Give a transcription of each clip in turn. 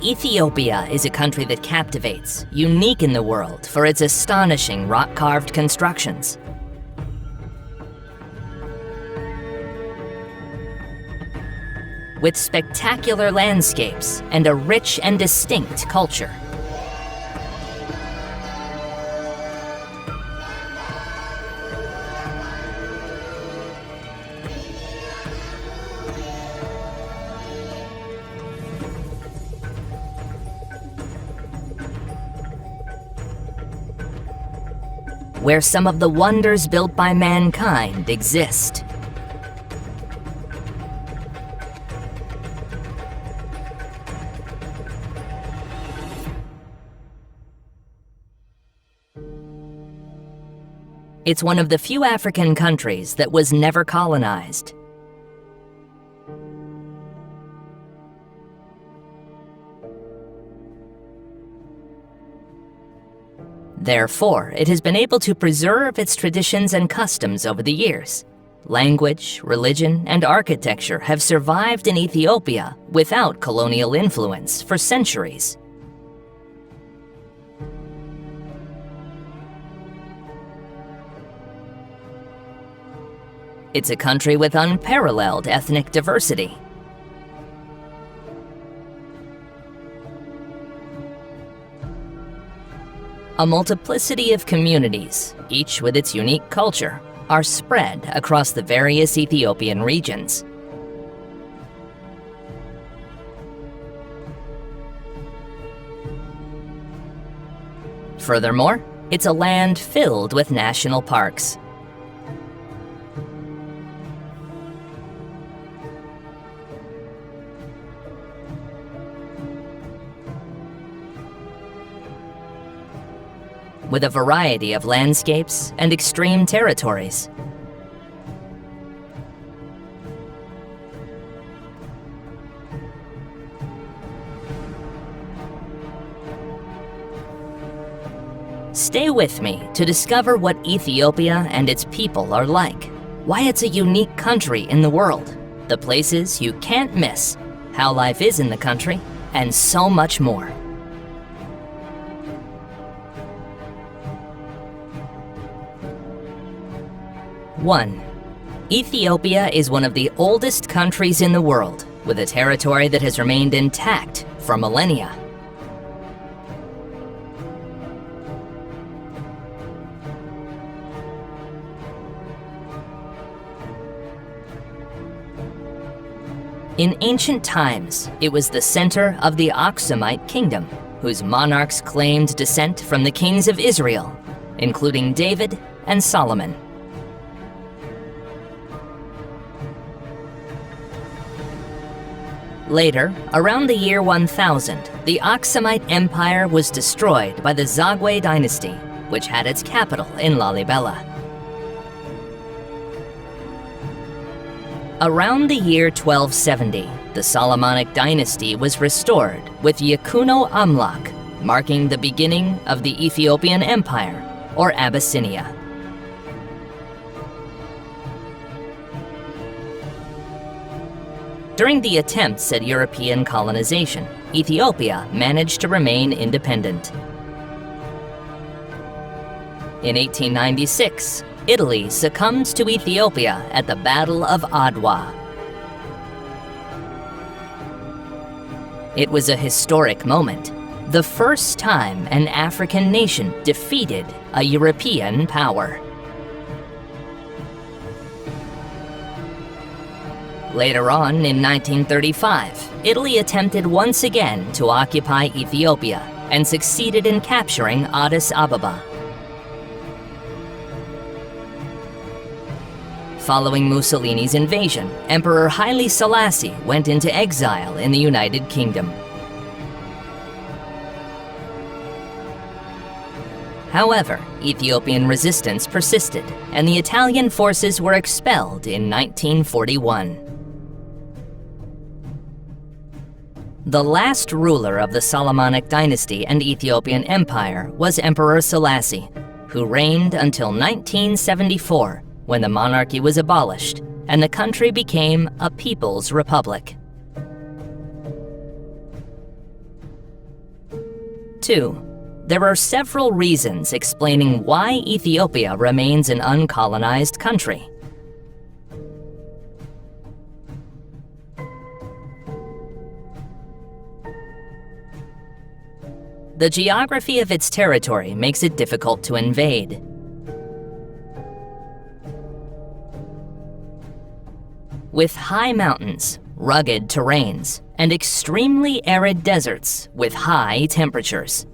Ethiopia is a country that captivates, unique in the world for its astonishing rock-carved constructions. With spectacular landscapes and a rich and distinct culture. Where some of the wonders built by mankind exist. It's one of the few African countries that was never colonized. Therefore, it has been able to preserve its traditions and customs over the years. Language, religion, and architecture have survived in Ethiopia without colonial influence for centuries. It's a country with unparalleled ethnic diversity. A multiplicity of communities, each with its unique culture, are spread across the various Ethiopian regions. Furthermore, it's a land filled with national parks. With a variety of landscapes and extreme territories. Stay with me to discover what Ethiopia and its people are like, why it's a unique country in the world, the places you can't miss, how life is in the country, and so much more. One, Ethiopia is one of the oldest countries in the world, with a territory that has remained intact for millennia. In ancient times, it was the center of the Aksumite kingdom, whose monarchs claimed descent from the kings of Israel, including David and Solomon. Later, around the year 1000, the Aksumite Empire was destroyed by the Zagwe dynasty, which had its capital in Lalibela. Around the year 1270, the Solomonic dynasty was restored with Yakuno Amlak, marking the beginning of the Ethiopian Empire, or Abyssinia. During the attempts at European colonization, Ethiopia managed to remain independent. In 1896, Italy succumbed to Ethiopia at the Battle of Adwa. It was a historic moment, the first time an African nation defeated a European power. Later on, in 1935, Italy attempted once again to occupy Ethiopia and succeeded in capturing Addis Ababa. Following Mussolini's invasion, Emperor Haile Selassie went into exile in the United Kingdom. However, Ethiopian resistance persisted, and the Italian forces were expelled in 1941. The last ruler of the Solomonic dynasty and Ethiopian Empire was Emperor Selassie, who reigned until 1974, when the monarchy was abolished and the country became a People's Republic. 2. There are several reasons explaining why Ethiopia remains an uncolonized country. The geography of its territory makes it difficult to invade. With high mountains, rugged terrains, and extremely arid deserts with high temperatures.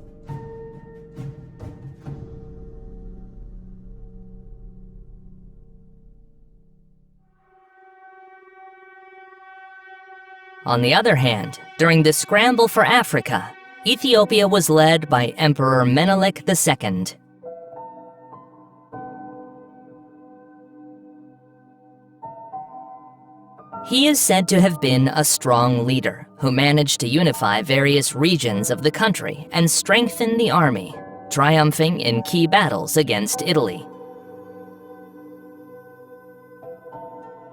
On the other hand, during the scramble for Africa, Ethiopia was led by Emperor Menelik II. He is said to have been a strong leader who managed to unify various regions of the country and strengthen the army, triumphing in key battles against Italy.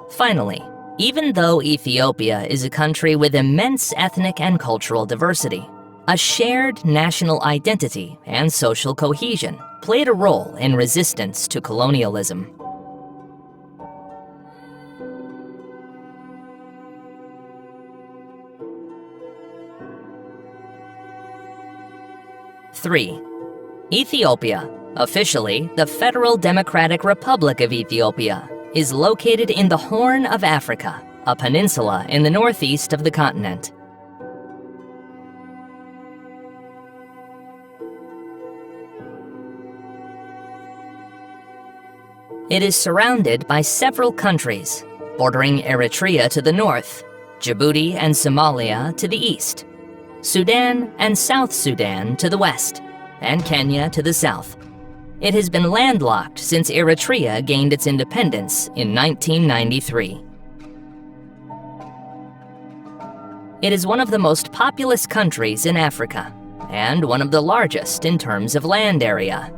Finally, even though Ethiopia is a country with immense ethnic and cultural diversity, a shared national identity and social cohesion played a role in resistance to colonialism. Three, Ethiopia, officially the Federal Democratic Republic of Ethiopia, is located in the Horn of Africa, a peninsula in the northeast of the continent. It is surrounded by several countries, bordering Eritrea to the north, Djibouti and Somalia to the east, Sudan and South Sudan to the west, and Kenya to the south. It has been landlocked since Eritrea gained its independence in 1993. It is one of the most populous countries in Africa, and one of the largest in terms of land area.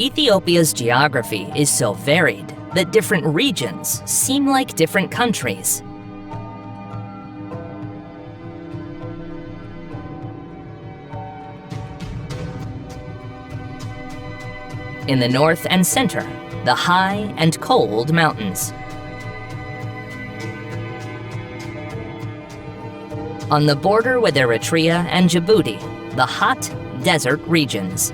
Ethiopia's geography is so varied that different regions seem like different countries. In the north and center, the high and cold mountains. On the border with Eritrea and Djibouti, the hot desert regions.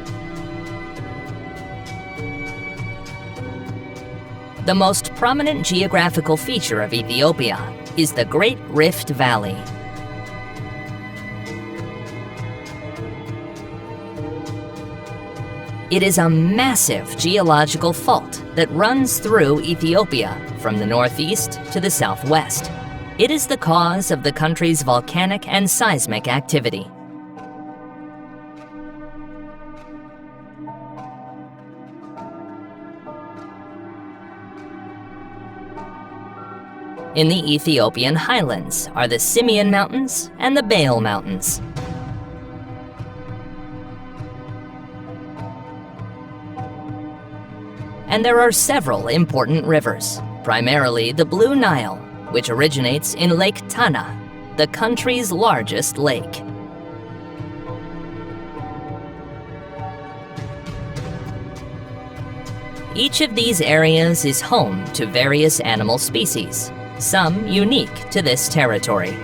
The most prominent geographical feature of Ethiopia is the Great Rift Valley. It is a massive geological fault that runs through Ethiopia from the northeast to the southwest. It is the cause of the country's volcanic and seismic activity. In the Ethiopian highlands are the Simeon Mountains and the Bale Mountains. And there are several important rivers, primarily the Blue Nile, which originates in Lake Tana, the country's largest lake. Each of these areas is home to various animal species, some unique to this territory.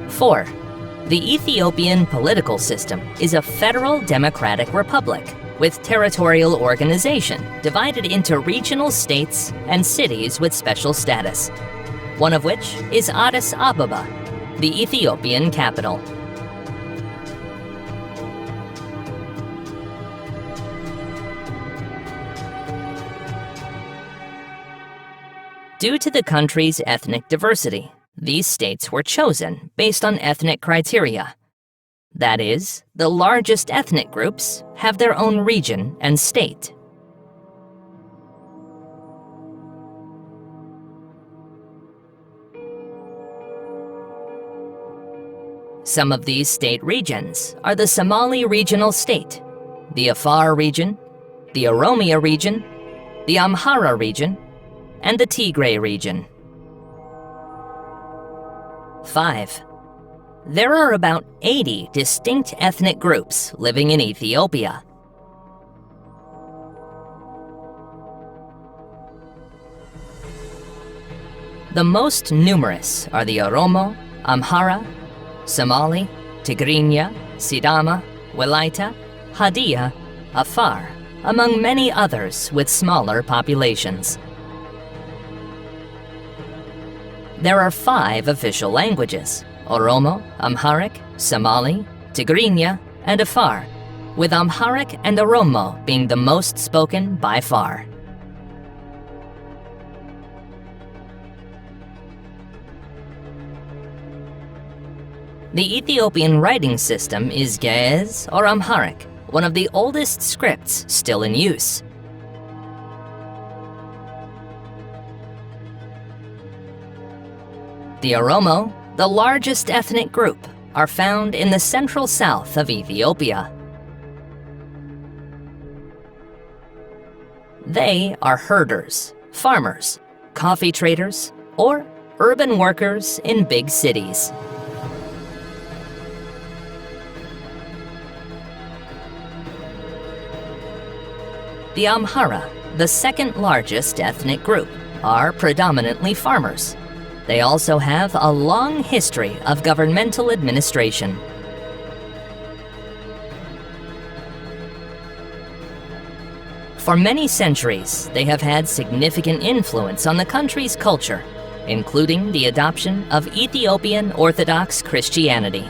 Four, the Ethiopian political system is a federal democratic republic with territorial organization divided into regional states and cities with special status, one of which is Addis Ababa, the Ethiopian capital. Due to the country's ethnic diversity, these states were chosen based on ethnic criteria. That is, the largest ethnic groups have their own region and state. Some of these state regions are the Somali Regional State, the Afar region, the Oromia region, the Amhara region, and the Tigray region. 5. There are about 80 distinct ethnic groups living in Ethiopia. The most numerous are the Oromo, Amhara, Somali, Tigrinya, Sidama, Walaita, Hadia, Afar, among many others with smaller populations. There are 5 official languages: Oromo, Amharic, Somali, Tigrinya, and Afar, with Amharic and Oromo being the most spoken by far. The Ethiopian writing system is Ge'ez or Amharic, one of the oldest scripts still in use. The Oromo, the largest ethnic group, are found in the central south of Ethiopia. They are herders, farmers, coffee traders, or urban workers in big cities. The Amhara, the second largest ethnic group, are predominantly farmers. They also have a long history of governmental administration. For many centuries, they have had significant influence on the country's culture, including the adoption of Ethiopian Orthodox Christianity.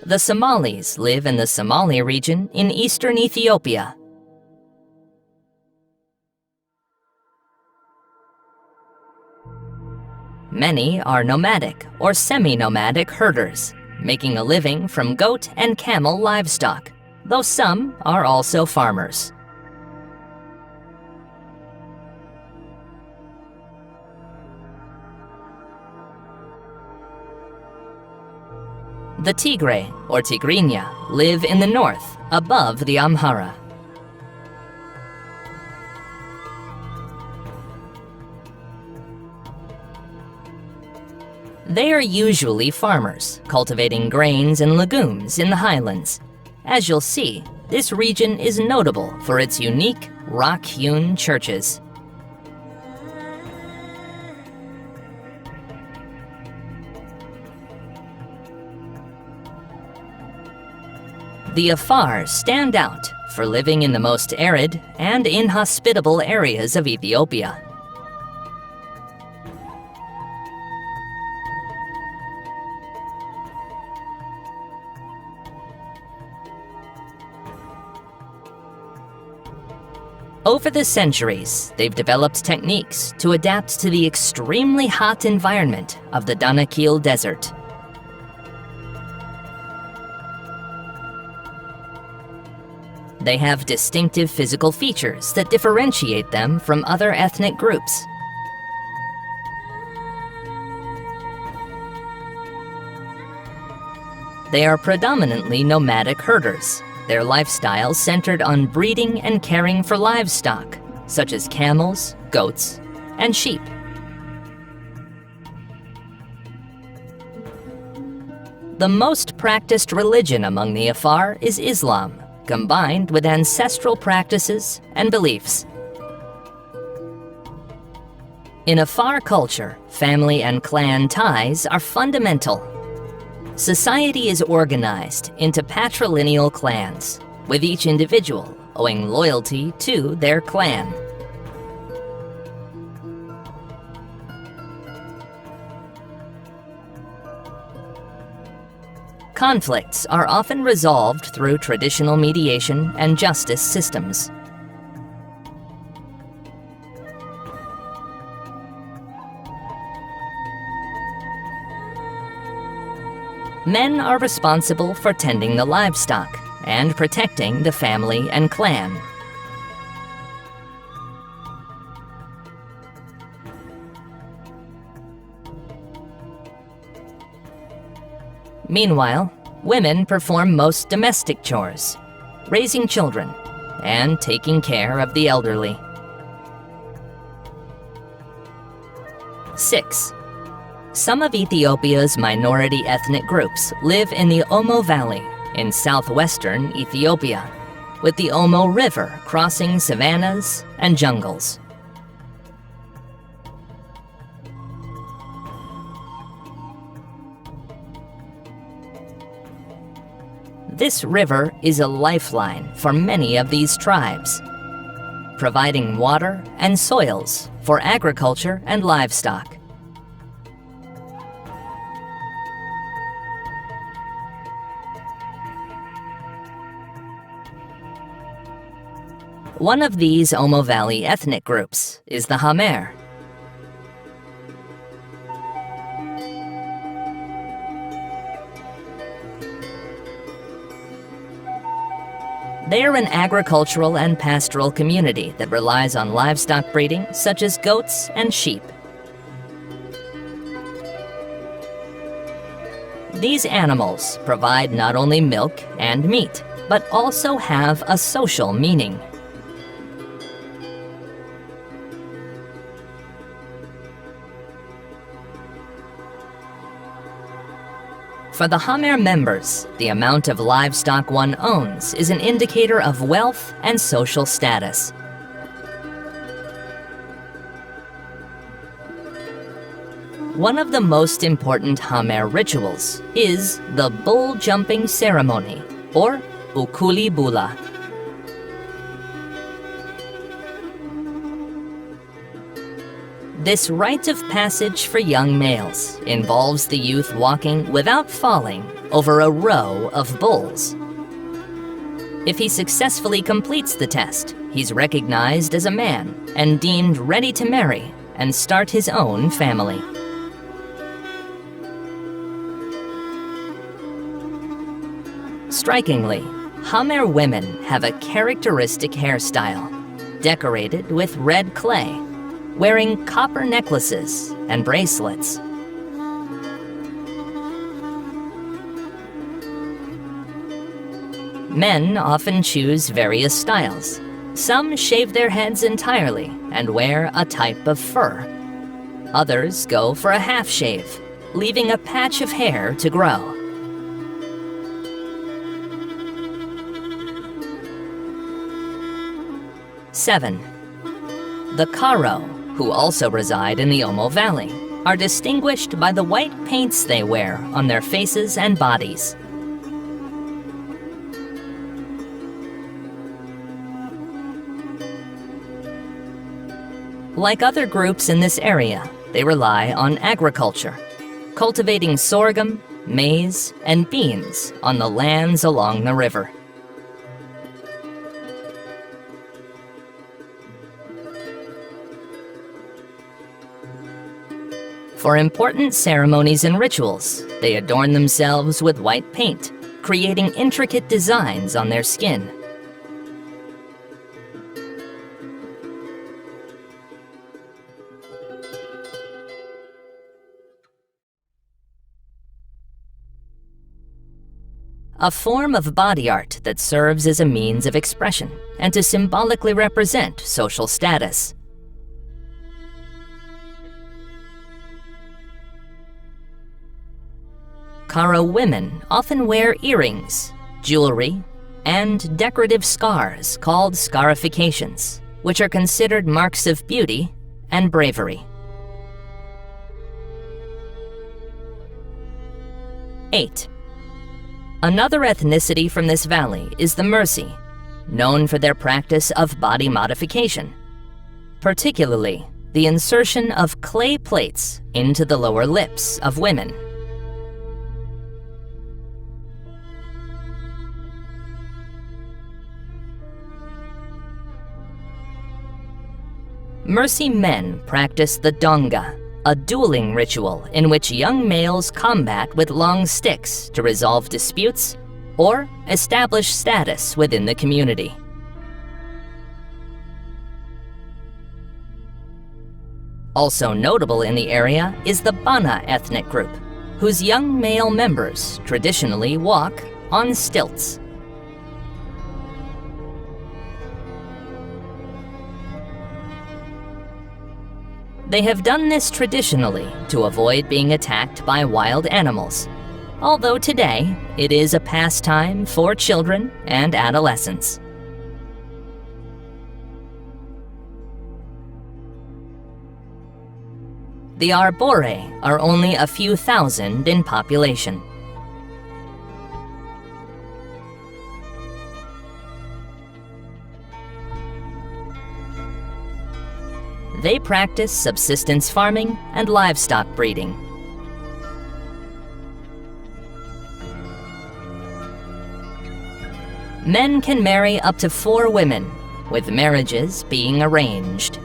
The Somalis live in the Somali region in eastern Ethiopia. Many are nomadic or semi-nomadic herders, making a living from goat and camel livestock, though some are also farmers. The Tigray, or Tigrinya, live in the north, above the Amhara. They are usually farmers, cultivating grains and legumes in the highlands. As you'll see, this region is notable for its unique, rock-hewn churches. The Afar stand out for living in the most arid and inhospitable areas of Ethiopia. Over the centuries, they've developed techniques to adapt to the extremely hot environment of the Danakil Desert. They have distinctive physical features that differentiate them from other ethnic groups. They are predominantly nomadic herders, their lifestyle centered on breeding and caring for livestock, such as camels, goats, and sheep. The most practiced religion among the Afar is Islam, combined with ancestral practices and beliefs. In Afar culture, family and clan ties are fundamental. Society is organized into patrilineal clans, with each individual owing loyalty to their clan. Conflicts are often resolved through traditional mediation and justice systems. Men are responsible for tending the livestock and protecting the family and clan. Meanwhile, women perform most domestic chores, raising children and taking care of the elderly. 6. Some of Ethiopia's minority ethnic groups live in the Omo Valley in southwestern Ethiopia, with the Omo River crossing savannas and jungles. This river is a lifeline for many of these tribes, providing water and soils for agriculture and livestock. One of these Omo Valley ethnic groups is the Hamer. They are an agricultural and pastoral community that relies on livestock breeding, such as goats and sheep. These animals provide not only milk and meat, but also have a social meaning. For the Hamer members, the amount of livestock one owns is an indicator of wealth and social status. One of the most important Hamer rituals is the bull jumping ceremony, or Ukuli Bula. This rite of passage for young males involves the youth walking without falling over a row of bulls. If he successfully completes the test, he's recognized as a man and deemed ready to marry and start his own family. Strikingly, Hamer women have a characteristic hairstyle, decorated with red clay, wearing copper necklaces and bracelets. Men often choose various styles. Some shave their heads entirely and wear a type of fur. Others go for a half shave, leaving a patch of hair to grow. Seven. The Karo, who also reside in the Omo Valley, are distinguished by the white paints they wear on their faces and bodies. Like other groups in this area, they rely on agriculture, cultivating sorghum, maize, and beans on the lands along the river. For important ceremonies and rituals, they adorn themselves with white paint, creating intricate designs on their skin. A form of body art that serves as a means of expression and to symbolically represent social status. Karo women often wear earrings, jewelry, and decorative scars called scarifications, which are considered marks of beauty and bravery. 8. Another ethnicity from this valley is the Mursi, known for their practice of body modification, particularly the insertion of clay plates into the lower lips of women. Mursi men practice the donga, a dueling ritual in which young males combat with long sticks to resolve disputes or establish status within the community. Also notable in the area is the Bana ethnic group, whose young male members traditionally walk on stilts. They have done this traditionally to avoid being attacked by wild animals, although today it is a pastime for children and adolescents. The Arbore are only a few thousand in population. They practice subsistence farming and livestock breeding. Men can marry up to 4 women, with marriages being arranged.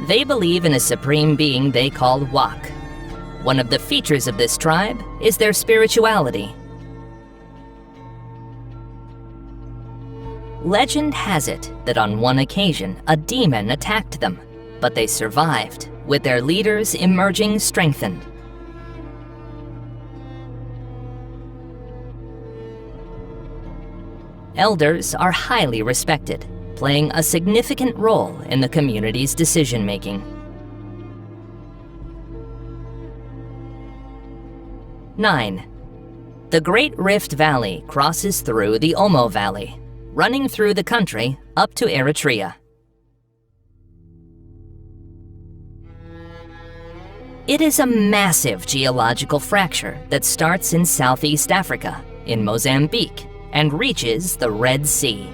They believe in a supreme being they call Wak. One of the features of this tribe is their spirituality. Legend has it that on one occasion a demon attacked them, but they survived, with their leaders emerging strengthened. Elders are highly respected, playing a significant role in the community's decision-making. 9. The Great Rift Valley crosses through the Omo Valley, running through the country up to Eritrea. It is a massive geological fracture that starts in Southeast Africa, in Mozambique, and reaches the Red Sea.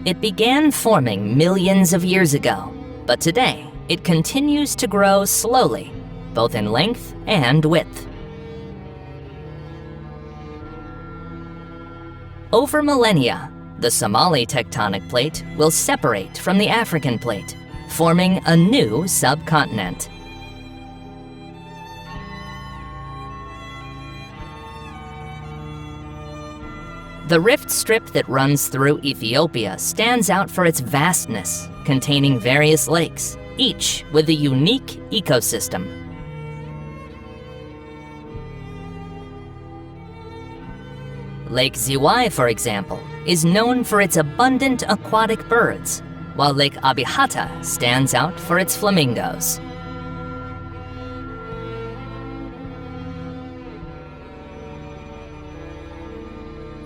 It began forming millions of years ago, but today it continues to grow slowly, both in length and width. Over millennia, the Somali tectonic plate will separate from the African plate, forming a new subcontinent. The rift strip that runs through Ethiopia stands out for its vastness, containing various lakes, each with a unique ecosystem. Lake Ziway, for example, is known for its abundant aquatic birds, while Lake Abihata stands out for its flamingos.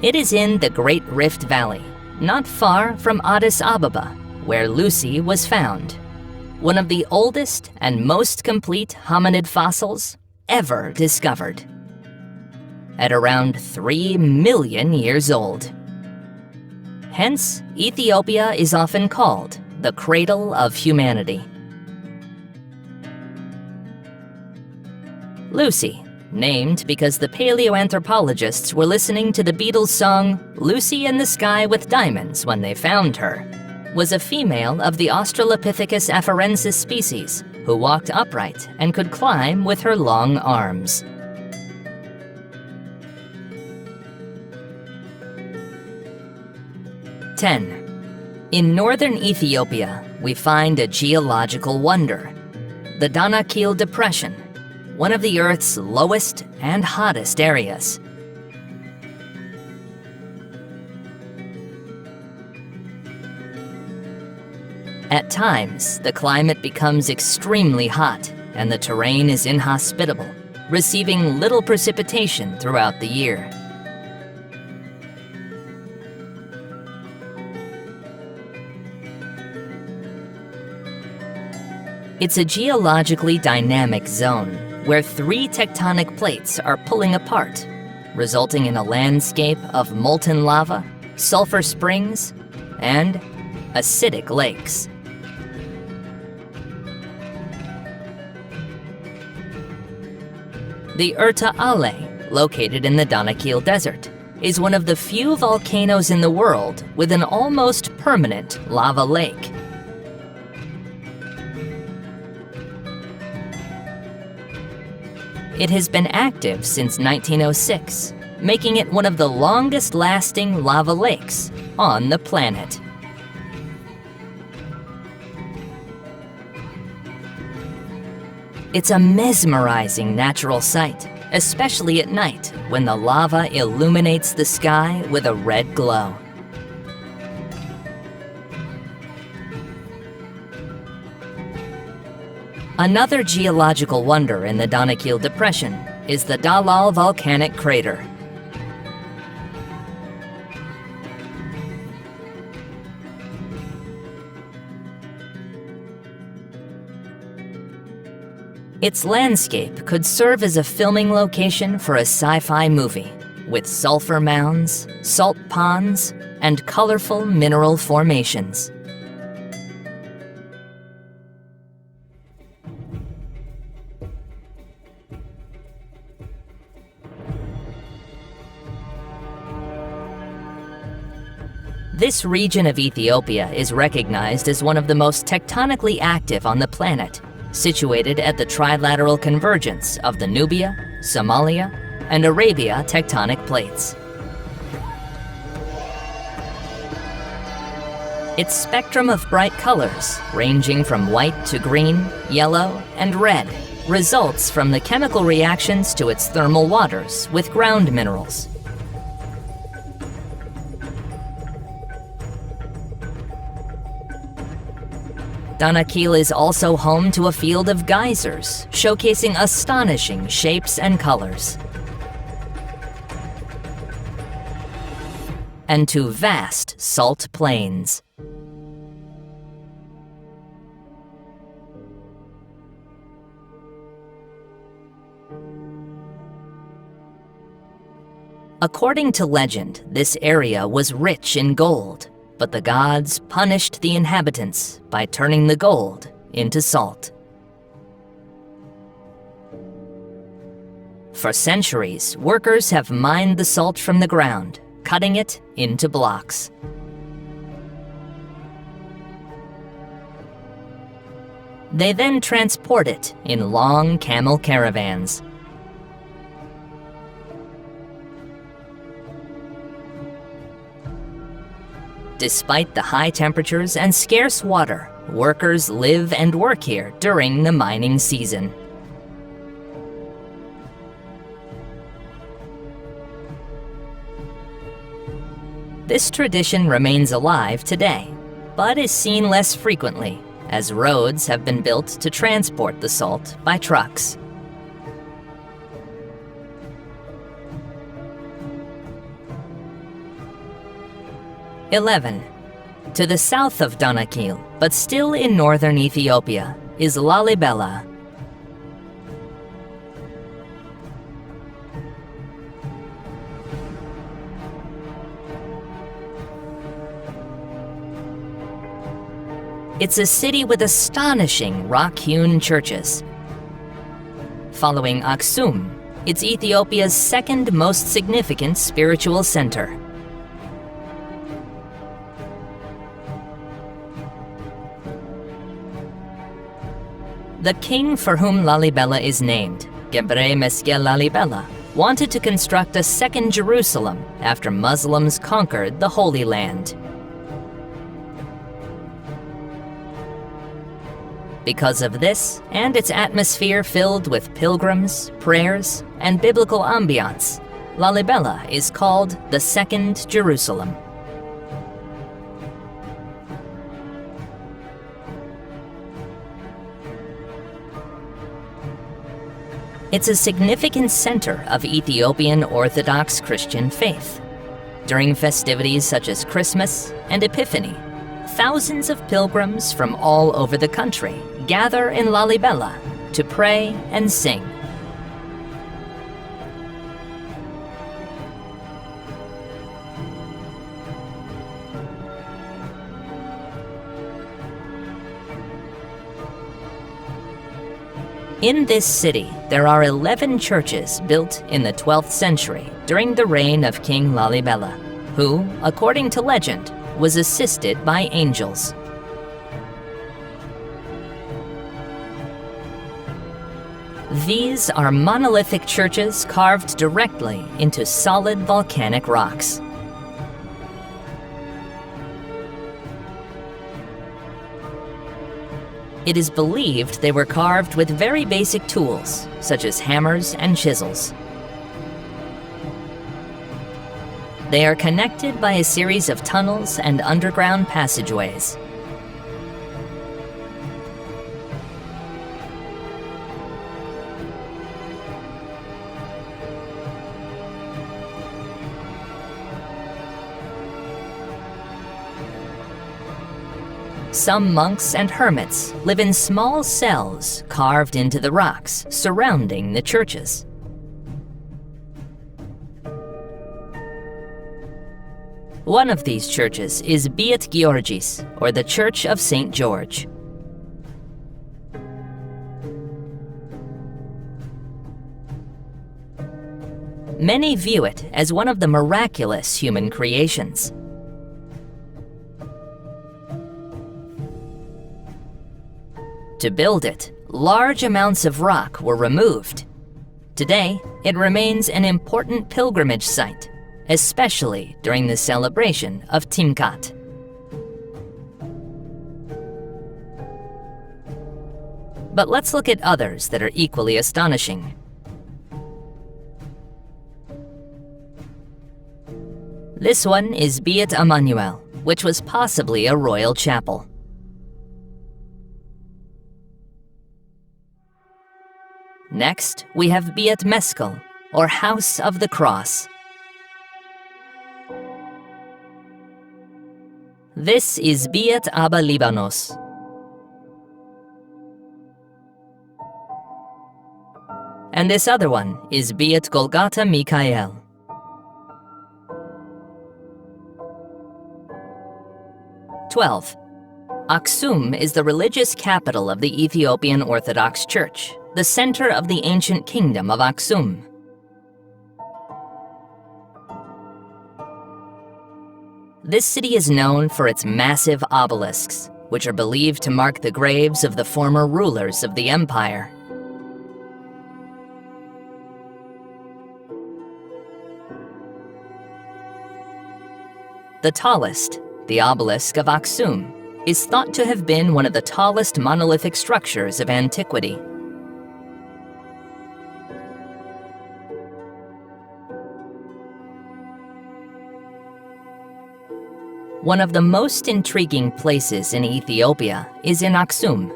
It is in the Great Rift Valley, not far from Addis Ababa, where Lucy was found, one of the oldest and most complete hominid fossils ever discovered, at around 3 million years old. Hence, Ethiopia is often called the cradle of humanity. Lucy, named because the paleoanthropologists were listening to the Beatles' song "Lucy in the Sky with Diamonds" when they found her, was a female of the Australopithecus afarensis species who walked upright and could climb with her long arms. In northern Ethiopia, we find a geological wonder, the Danakil Depression, one of the Earth's lowest and hottest areas. At times, the climate becomes extremely hot and the terrain is inhospitable, receiving little precipitation throughout the year. It's a geologically dynamic zone where 3 tectonic plates are pulling apart, resulting in a landscape of molten lava, sulfur springs, and acidic lakes. The Erta Ale, located in the Danakil Desert, is one of the few volcanoes in the world with an almost permanent lava lake. It has been active since 1906, making it one of the longest-lasting lava lakes on the planet. It's a mesmerizing natural sight, especially at night when the lava illuminates the sky with a red glow. Another geological wonder in the Danakil Depression is the Dalal volcanic crater. Its landscape could serve as a filming location for a sci-fi movie, with sulfur mounds, salt ponds, and colorful mineral formations. This region of Ethiopia is recognized as one of the most tectonically active on the planet, situated at the trilateral convergence of the Nubia, Somalia, and Arabia tectonic plates. Its spectrum of bright colors, ranging from white to green, yellow, and red, results from the chemical reactions to its thermal waters with ground minerals. Danakil is also home to a field of geysers, showcasing astonishing shapes and colors, and to vast salt plains. According to legend, this area was rich in gold, but the gods punished the inhabitants by turning the gold into salt. For centuries, workers have mined the salt from the ground, cutting it into blocks. They then transport it in long camel caravans. Despite the high temperatures and scarce water, workers live and work here during the mining season. This tradition remains alive today, but is seen less frequently, as roads have been built to transport the salt by trucks. "11. To the south of Danakil, but still in northern Ethiopia, is Lalibela. It's a city with astonishing rock-hewn churches. Following Aksum, it's Ethiopia's second most significant spiritual center. The king for whom Lalibela is named, Gebre Meskel Lalibela, wanted to construct a second Jerusalem after Muslims conquered the Holy Land. Because of this, and its atmosphere filled with pilgrims, prayers, and biblical ambiance, Lalibela is called the Second Jerusalem. It's a significant center of Ethiopian Orthodox Christian faith. During festivities such as Christmas and Epiphany, thousands of pilgrims from all over the country gather in Lalibela to pray and sing. In this city, there are 11 churches built in the 12th century during the reign of King Lalibela, who, according to legend, was assisted by angels. These are monolithic churches carved directly into solid volcanic rocks. It is believed they were carved with very basic tools, such as hammers and chisels. They are connected by a series of tunnels and underground passageways. Some monks and hermits live in small cells carved into the rocks surrounding the churches. One of these churches is Biat Georgis, or the Church of St. George. Many view it as one of the miraculous human creations. To build it, large amounts of rock were removed. Today, it remains an important pilgrimage site, especially during the celebration of Timkat. But let's look at others that are equally astonishing. This one is Biat Emmanuel, which was possibly a royal chapel. Next, we have Biat Meskel, or House of the Cross. This is Biat Abba Libanos. And this other one is Biat Golgotha Mikael. "12. Aksum is the religious capital of the Ethiopian Orthodox Church, the center of the ancient kingdom of Aksum. This city is known for its massive obelisks, which are believed to mark the graves of the former rulers of the empire. The tallest, the obelisk of Aksum, is thought to have been one of the tallest monolithic structures of antiquity. One of the most intriguing places in Ethiopia is in Aksum.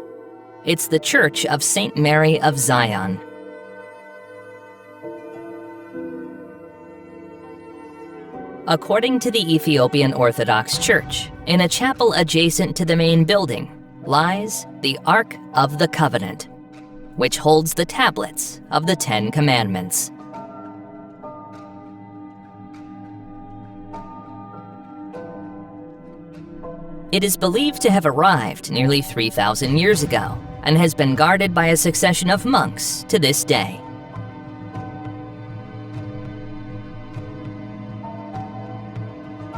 It's the Church of St. Mary of Zion. According to the Ethiopian Orthodox Church, in a chapel adjacent to the main building lies the Ark of the Covenant, which holds the tablets of the Ten Commandments. It is believed to have arrived nearly 3,000 years ago and has been guarded by a succession of monks to this day.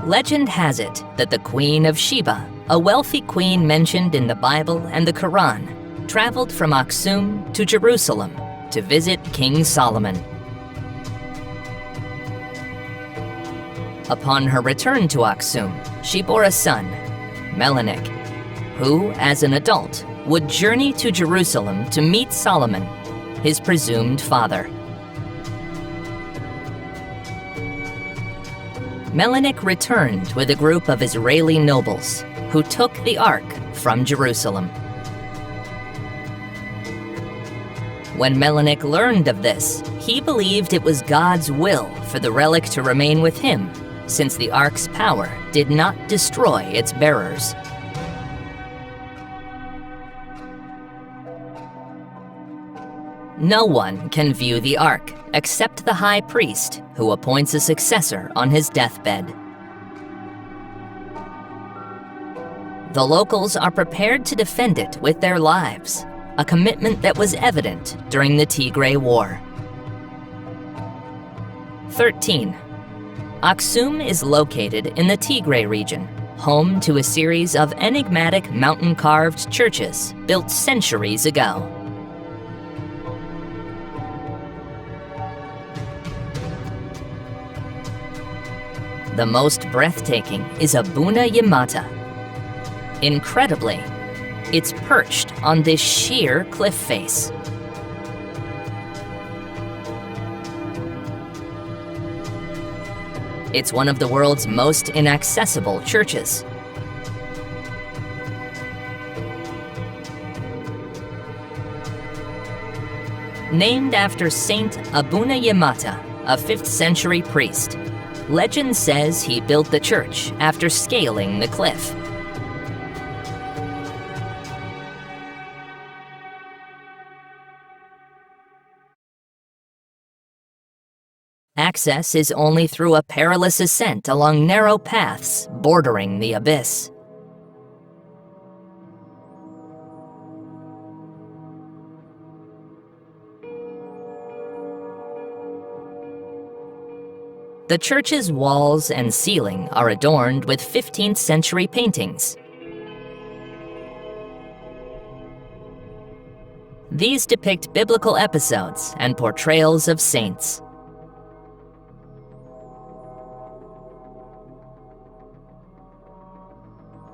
Legend has it that the Queen of Sheba, a wealthy queen mentioned in the Bible and the Quran, traveled from Aksum to Jerusalem to visit King Solomon. Upon her return to Aksum, she bore a son, Melanik, who, as an adult, would journey to Jerusalem to meet Solomon, his presumed father. Melanik returned with a group of Israeli nobles who took the Ark from Jerusalem. When Melanik learned of this, he believed it was God's will for the relic to remain with him, since the Ark's power did not destroy its bearers. No one can view the Ark except the high priest, who appoints a successor on his deathbed. The locals are prepared to defend it with their lives, a commitment that was evident during the Tigray War. 13. Aksum is located in the Tigray region, home to a series of enigmatic mountain-carved churches built centuries ago. the most breathtaking is Abuna Yamata. Incredibly, it's perched on this sheer cliff face. It's one of the world's most inaccessible churches. Named after Saint Abuna Yamata, a 5th century priest, legend says he built the church after scaling the cliff. Access is only through a perilous ascent along narrow paths bordering the abyss. The church's walls and ceiling are adorned with 15th century paintings. These depict biblical episodes and portrayals of saints.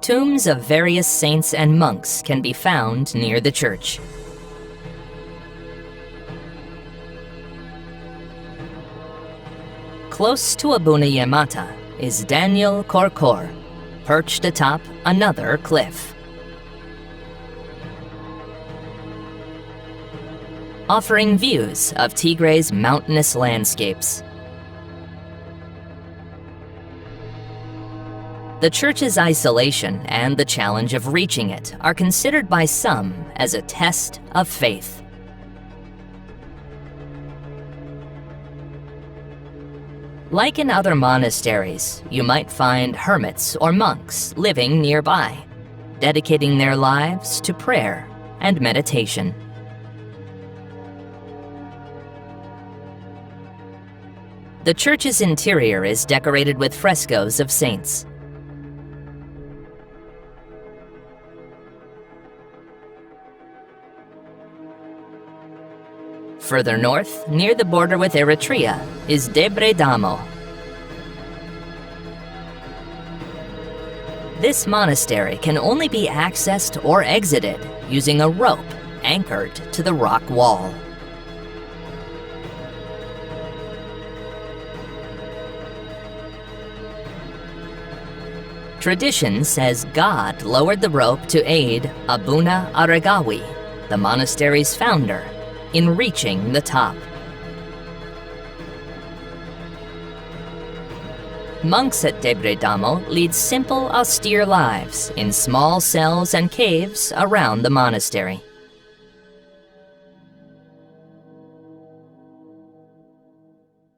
Tombs of various saints and monks can be found near the church. Close to Abuna Yamata is Daniel Korkor, perched atop another cliff. Offering views of Tigray's mountainous landscapes. The church's isolation and the challenge of reaching it are considered by some as a test of faith. Like in other monasteries, you might find hermits or monks living nearby, dedicating their lives to prayer and meditation. The church's interior is decorated with frescoes of saints. Further north, near the border with Eritrea, is Debre Damo. This monastery can only be accessed or exited using a rope anchored to the rock wall. Tradition says God lowered the rope to aid Abuna Aregawi, the monastery's founder, in reaching the top. Monks at Debre Damo lead simple, austere lives in small cells and caves around the monastery.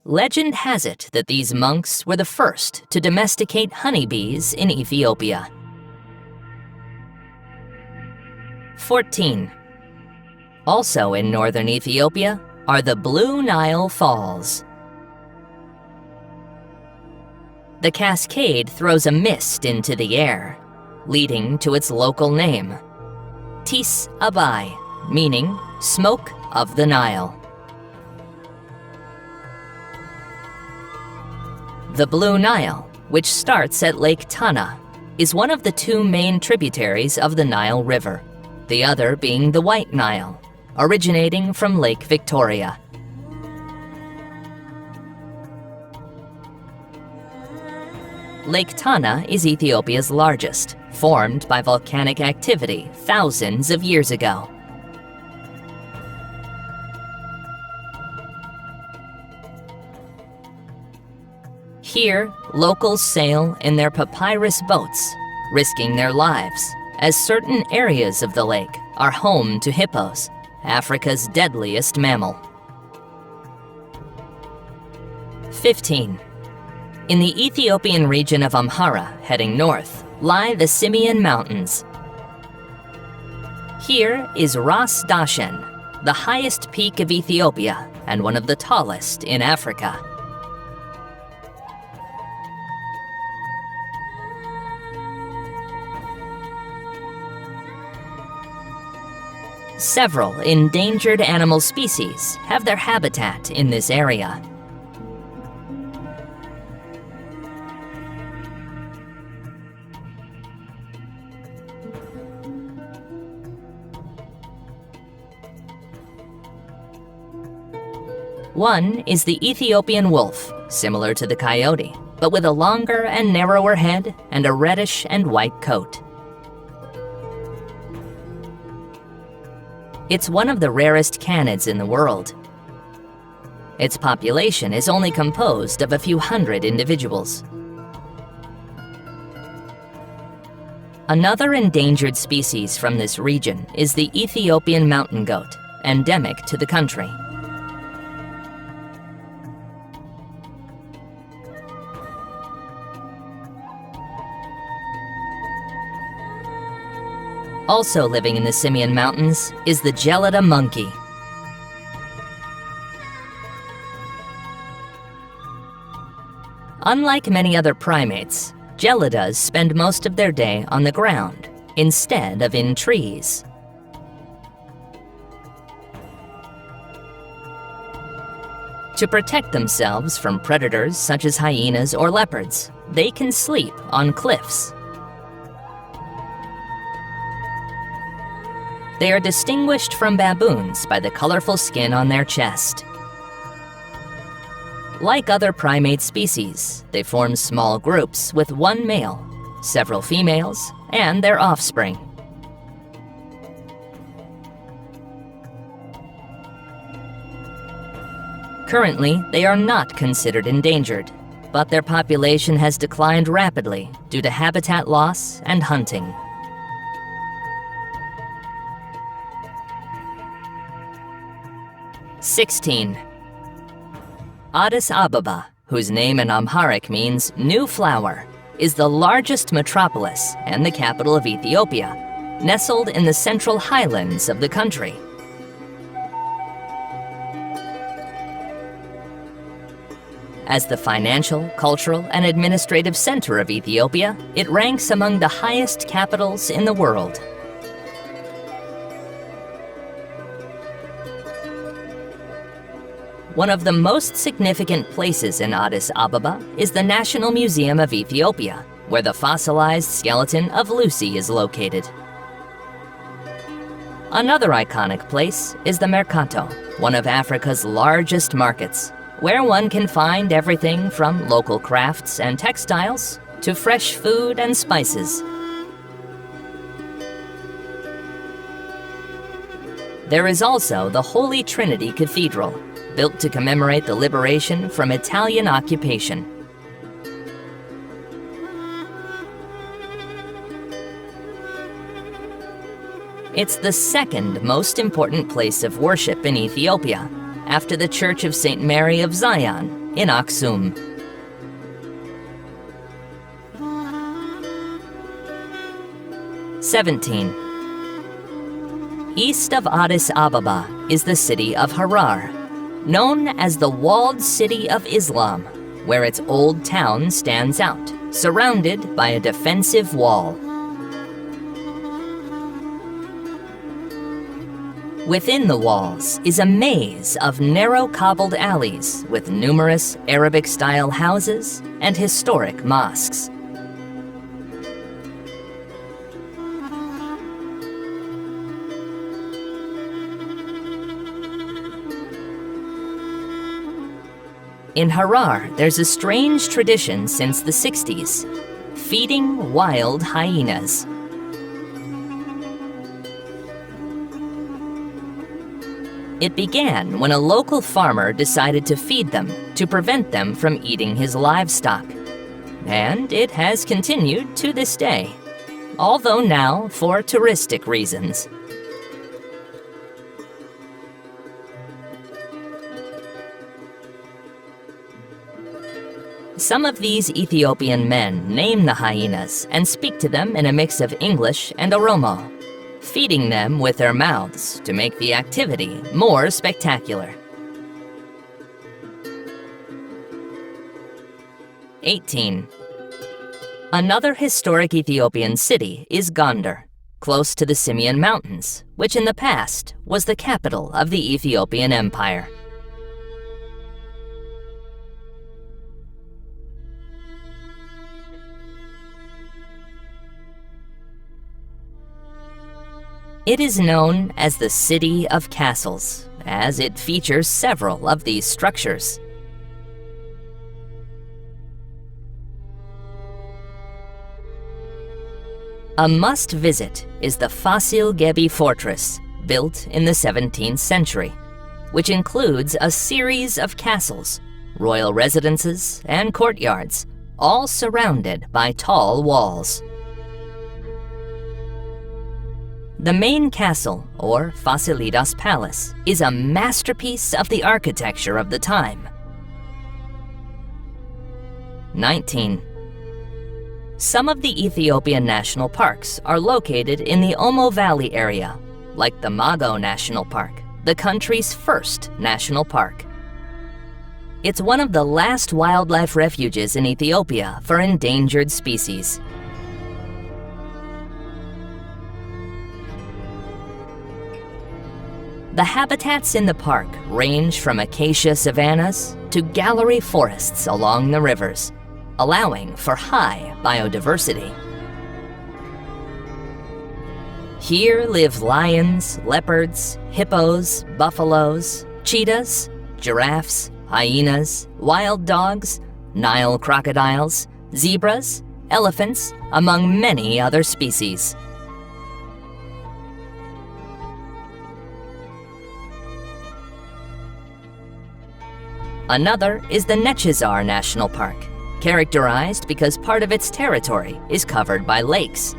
Legend has it that these monks were the first to domesticate honeybees in Ethiopia. 14. Also in northern Ethiopia are the Blue Nile Falls. The cascade throws a mist into the air, leading to its local name, Tis Abai, meaning smoke of the Nile. The Blue Nile, which starts at Lake Tana, is one of the 2 main tributaries of the Nile River, the other being the White Nile, originating from Lake Victoria. Lake Tana is Ethiopia's largest, formed by volcanic activity thousands of years ago. Here, locals sail in their papyrus boats, risking their lives, as certain areas of the lake are home to hippos, Africa's deadliest mammal. 15. In the Ethiopian region of Amhara, heading north, lie the Simeon Mountains. Here is Ras Dashen, the highest peak of Ethiopia and one of the tallest in Africa. Several endangered animal species have their habitat in this area. One is the Ethiopian wolf, similar to the coyote, but with a longer and narrower head and a reddish and white coat. It's one of the rarest canids in the world. Its population is only composed of a few hundred individuals. Another endangered species from this region is the Ethiopian mountain goat, endemic to the country. Also living in the Simien Mountains is the gelida monkey. Unlike many other primates, gelidas spend most of their day on the ground, instead of in trees. To protect themselves from predators such as hyenas or leopards, they can sleep on cliffs. They are distinguished from baboons by the colorful skin on their chest. Like other primate species, they form small groups with one male, several females, and their offspring. Currently, they are not considered endangered, but their population has declined rapidly due to habitat loss and hunting. (16) Addis Ababa, whose name in Amharic means new flower, is the largest metropolis and the capital of Ethiopia, nestled in the central highlands of the country. As the financial, cultural, and administrative center of Ethiopia, it ranks among the highest capitals in the world. One of the most significant places in Addis Ababa is the National Museum of Ethiopia, where the fossilized skeleton of Lucy is located. Another iconic place is the Mercato, one of Africa's largest markets, where one can find everything from local crafts and textiles to fresh food and spices. There is also the Holy Trinity Cathedral, built to commemorate the liberation from Italian occupation. It's the second most important place of worship in Ethiopia, after the Church of St. Mary of Zion in Aksum. (17) East of Addis Ababa is the city of Harar, known as the Walled City of Islam, where its old town stands out, surrounded by a defensive wall. Within the walls is a maze of narrow cobbled alleys with numerous Arabic-style houses and historic mosques. In Harar, there's a strange tradition since the 60s, feeding wild hyenas. It began when a local farmer decided to feed them to prevent them from eating his livestock. And it has continued to this day, although now for touristic reasons. Some of these Ethiopian men name the hyenas and speak to them in a mix of English and Oromo, feeding them with their mouths to make the activity more spectacular. 18. Another historic Ethiopian city is Gondar, close to the Simien Mountains, which in the past was the capital of the Ethiopian Empire. It is known as the City of Castles as it features several of these structures. A must-visit is the Fasil Gebi Fortress, built in the 17th century, which includes a series of castles, royal residences, and courtyards, all surrounded by tall walls. The main castle, or Fasilidas Palace, is a masterpiece of the architecture of the time. 19. Some of the Ethiopian national parks are located in the Omo Valley area, like the Mago National Park, the country's first national park. It's one of the last wildlife refuges in Ethiopia for endangered species. The habitats in the park range from acacia savannas to gallery forests along the rivers, allowing for high biodiversity. Here live lions, leopards, hippos, buffaloes, cheetahs, giraffes, hyenas, wild dogs, Nile crocodiles, zebras, elephants, among many other species. Another is the Nechizar National Park, characterized because part of its territory is covered by lakes.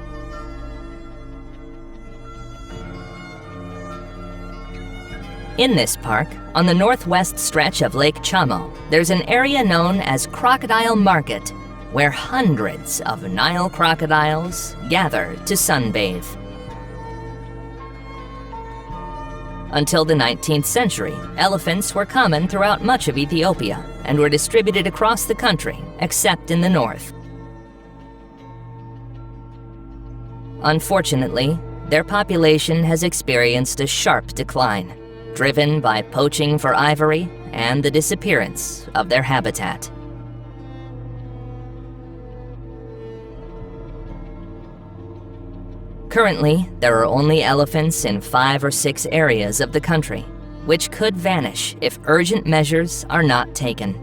In this park, on the northwest stretch of Lake Chamo, there's an area known as Crocodile Market, where hundreds of Nile crocodiles gather to sunbathe. Until the 19th century, elephants were common throughout much of Ethiopia and were distributed across the country, except in the north. Unfortunately, their population has experienced a sharp decline, driven by poaching for ivory and the disappearance of their habitat. Currently, there are only elephants in 5 or 6 areas of the country, which could vanish if urgent measures are not taken.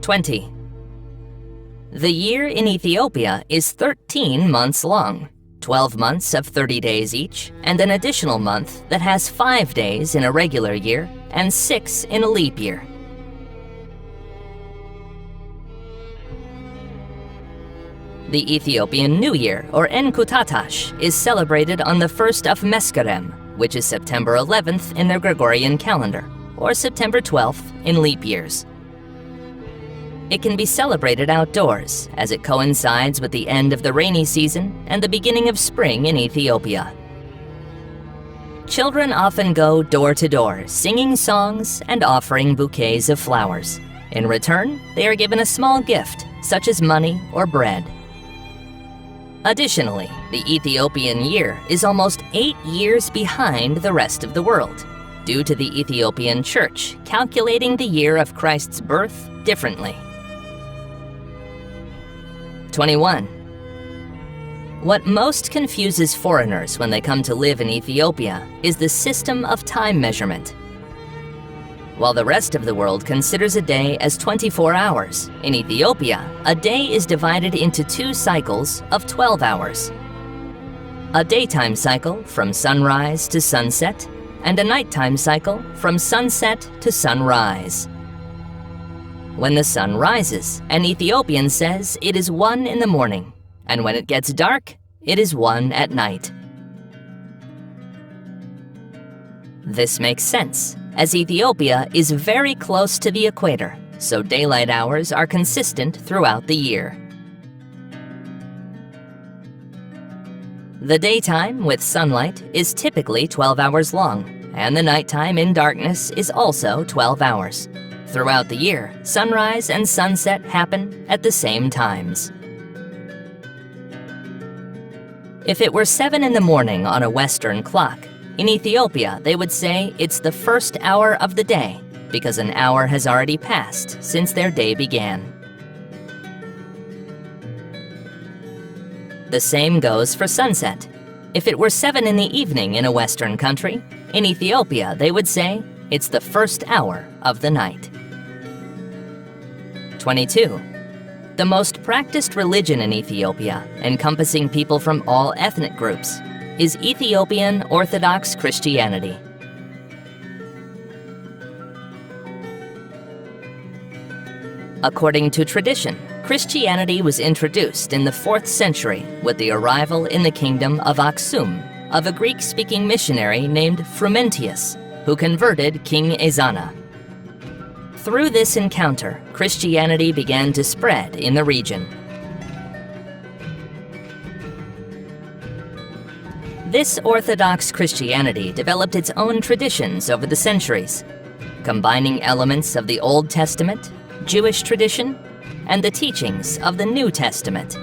"20. The year in Ethiopia is 13 months long, 12 months of 30 days each, and an additional month that has 5 days in a regular year and 6 in a leap year. The Ethiopian New Year, or Enkutatash, is celebrated on the 1st of Meskerem, which is September 11th in their Gregorian calendar, or September 12th in leap years. It can be celebrated outdoors, as it coincides with the end of the rainy season and the beginning of spring in Ethiopia. Children often go door to door, singing songs and offering bouquets of flowers. In return, they are given a small gift, such as money or bread. Additionally, the Ethiopian year is almost 8 years behind the rest of the world, due to the Ethiopian Church calculating the year of Christ's birth differently. 21. What most confuses foreigners when they come to live in Ethiopia is the system of time measurement. While the rest of the world considers a day as 24 hours, in Ethiopia, a day is divided into 2 cycles of 12 hours. A daytime cycle from sunrise to sunset, and a nighttime cycle from sunset to sunrise. When the sun rises, an Ethiopian says it is 1 in the morning, and when it gets dark, it is 1 at night. This makes sense, as Ethiopia is very close to the equator, so daylight hours are consistent throughout the year. The daytime with sunlight is typically 12 hours long, and the nighttime in darkness is also 12 hours. Throughout the year, sunrise and sunset happen at the same times. If it were 7 in the morning on a Western clock, in Ethiopia they would say it's the first hour of the day, because an hour has already passed since their day began. The same goes for sunset. If it were 7 in the evening in a Western country, in Ethiopia they would say it's the first hour of the night. 22. The most practiced religion in Ethiopia, encompassing people from all ethnic groups, is Ethiopian Orthodox Christianity. According to tradition, Christianity was introduced in the 4th century with the arrival in the kingdom of Aksum of a Greek-speaking missionary named Frumentius, who converted King Ezana. Through this encounter, Christianity began to spread in the region. This Orthodox Christianity developed its own traditions over the centuries, combining elements of the Old Testament, Jewish tradition, and the teachings of the New Testament.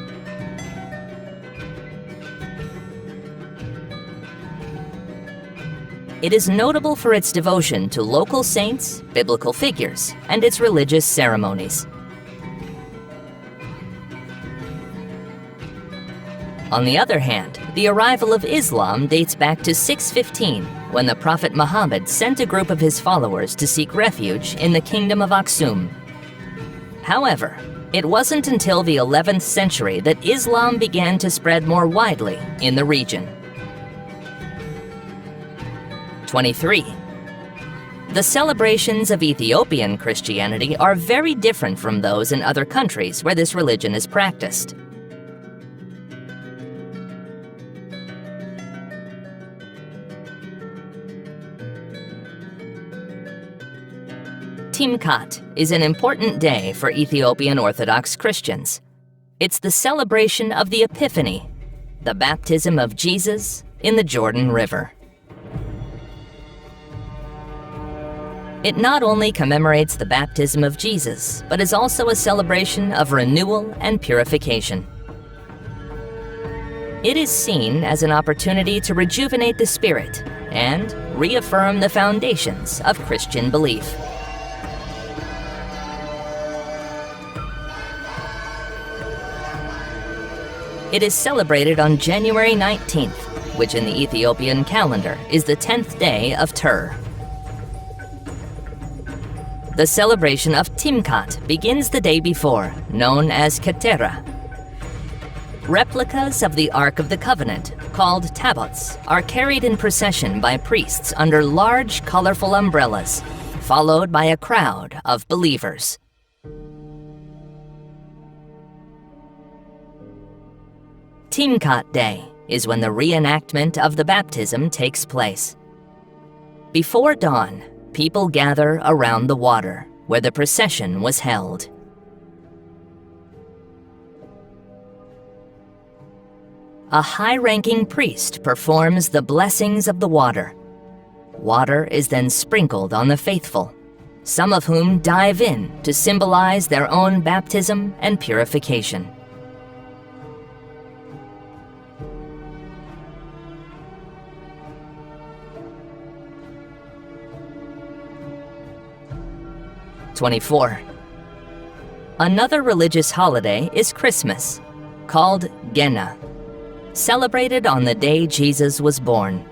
It is notable for its devotion to local saints, biblical figures, and its religious ceremonies. On the other hand, the arrival of Islam dates back to 615, when the Prophet Muhammad sent a group of his followers to seek refuge in the kingdom of Aksum. However, it wasn't until the 11th century that Islam began to spread more widely in the region. 23. The celebrations of Ethiopian Christianity are very different from those in other countries where this religion is practiced. Timkat is an important day for Ethiopian Orthodox Christians. It's the celebration of the Epiphany, the baptism of Jesus in the Jordan River. It not only commemorates the baptism of Jesus, but is also a celebration of renewal and purification. It is seen as an opportunity to rejuvenate the spirit and reaffirm the foundations of Christian belief. It is celebrated on January 19th, which in the Ethiopian calendar is the 10th day of Tur. The celebration of Timkat begins the day before, known as Ketera. Replicas of the Ark of the Covenant, called tabots, are carried in procession by priests under large, colorful umbrellas, followed by a crowd of believers. Timkat Day is when the reenactment of the baptism takes place. Before dawn, people gather around the water where the procession was held. A high-ranking priest performs the blessings of the water. Water is then sprinkled on the faithful, some of whom dive in to symbolize their own baptism and purification. Another religious holiday is Christmas, called Gena, celebrated on the day Jesus was born.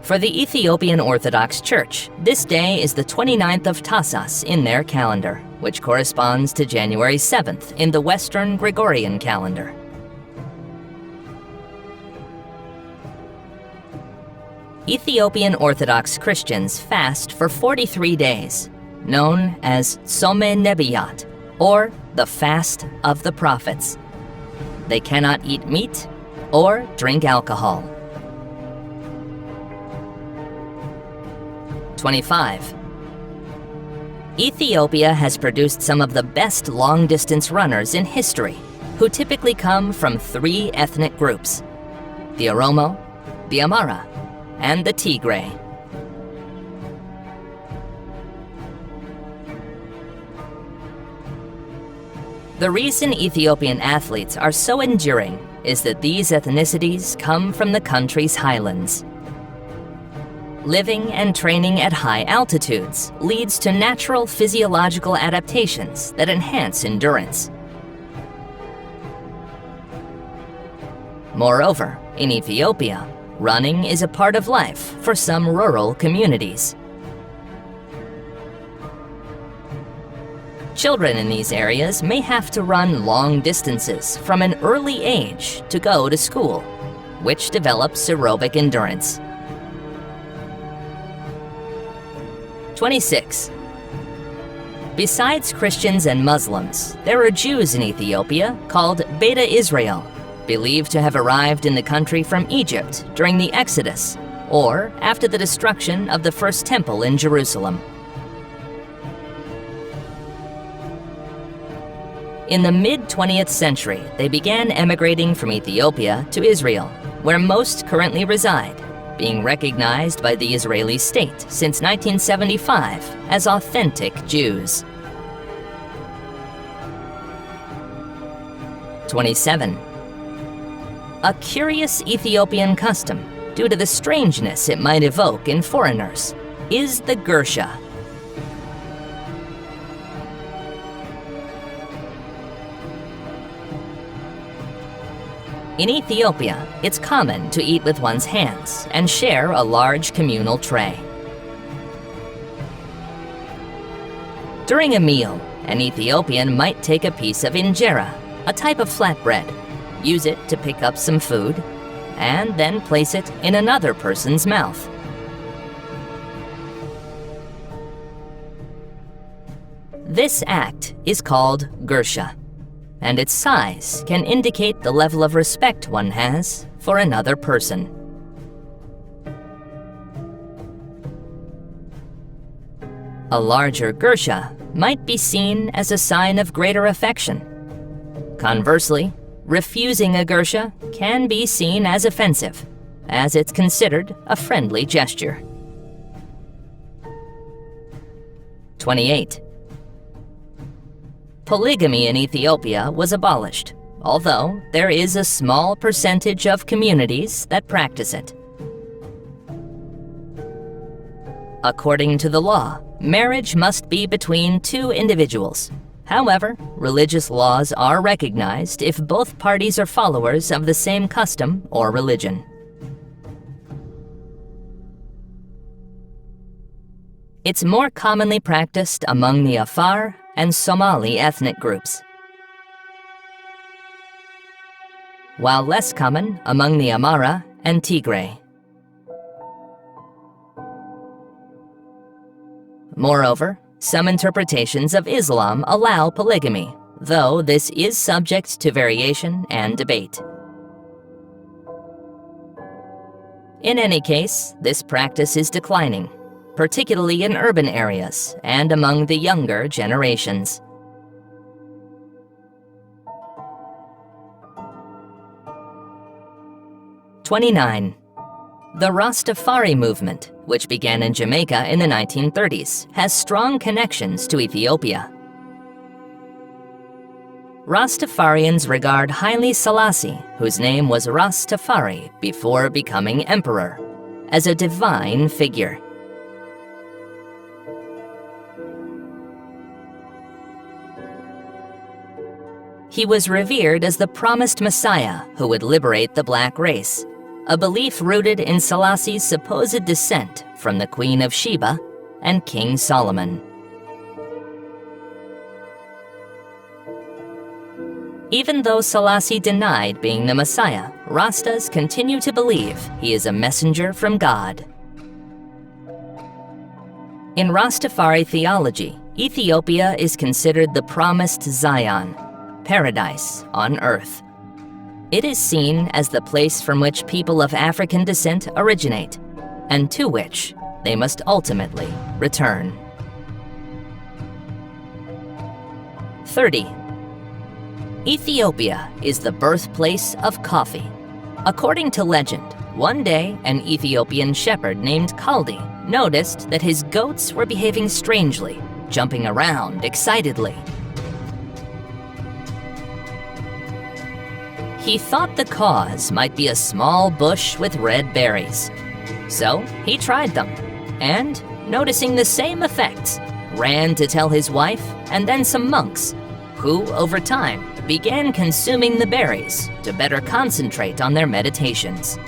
For the Ethiopian Orthodox Church, this day is the 29th of Tassas in their calendar, which corresponds to January 7th in the Western Gregorian calendar. Ethiopian Orthodox Christians fast for 43 days, known as Some Nebiyat, or the Fast of the Prophets. They cannot eat meat or drink alcohol. 25. Ethiopia has produced some of the best long-distance runners in history, who typically come from 3 ethnic groups: the Oromo, the Amhara, and the Tigray. The reason Ethiopian athletes are so enduring is that these ethnicities come from the country's highlands. Living and training at high altitudes leads to natural physiological adaptations that enhance endurance. Moreover, in Ethiopia, running is a part of life for some rural communities. Children in these areas may have to run long distances from an early age to go to school, which develops aerobic endurance. 26. Besides Christians and Muslims, there are Jews in Ethiopia called Beta Israel, believed to have arrived in the country from Egypt during the Exodus, or after the destruction of the first temple in Jerusalem. In the mid-20th century, they began emigrating from Ethiopia to Israel, where most currently reside, being recognized by the Israeli state since 1975 as authentic Jews. 27. A curious Ethiopian custom, due to the strangeness it might evoke in foreigners, is the gursha. In Ethiopia, it's common to eat with one's hands and share a large communal tray. During a meal, an Ethiopian might take a piece of injera, a type of flatbread, use it to pick up some food, and then place it in another person's mouth. This act is called gursha, and its size can indicate the level of respect one has for another person. A larger gursha might be seen as a sign of greater affection. Conversely, refusing a gursha can be seen as offensive, as it's considered a friendly gesture. 28. Polygamy in Ethiopia was abolished, although there is a small percentage of communities that practice it. According to the law, marriage must be between two individuals. However, religious laws are recognized if both parties are followers of the same custom or religion. It's more commonly practiced among the Afar and Somali ethnic groups, while less common among the Amhara and Tigray. Moreover, some interpretations of Islam allow polygamy, though this is subject to variation and debate. In any case, this practice is declining, particularly in urban areas and among the younger generations. "29. The Rastafari movement, which began in Jamaica in the 1930s, has strong connections to Ethiopia. Rastafarians regard Haile Selassie, whose name was Rastafari before becoming emperor, as a divine figure. He was revered as the promised Messiah who would liberate the black race, a belief rooted in Selassie's supposed descent from the Queen of Sheba and King Solomon. Even though Selassie denied being the Messiah, Rastas continue to believe he is a messenger from God. In Rastafari theology, Ethiopia is considered the promised Zion, paradise on earth. It is seen as the place from which people of African descent originate, and to which they must ultimately return. 30. Ethiopia is the birthplace of coffee. According to legend, one day an Ethiopian shepherd named Kaldi noticed that his goats were behaving strangely, jumping around excitedly. He thought the cause might be a small bush with red berries. So he tried them, and, noticing the same effects, ran to tell his wife and then some monks, who, over time, began consuming the berries to better concentrate on their meditations.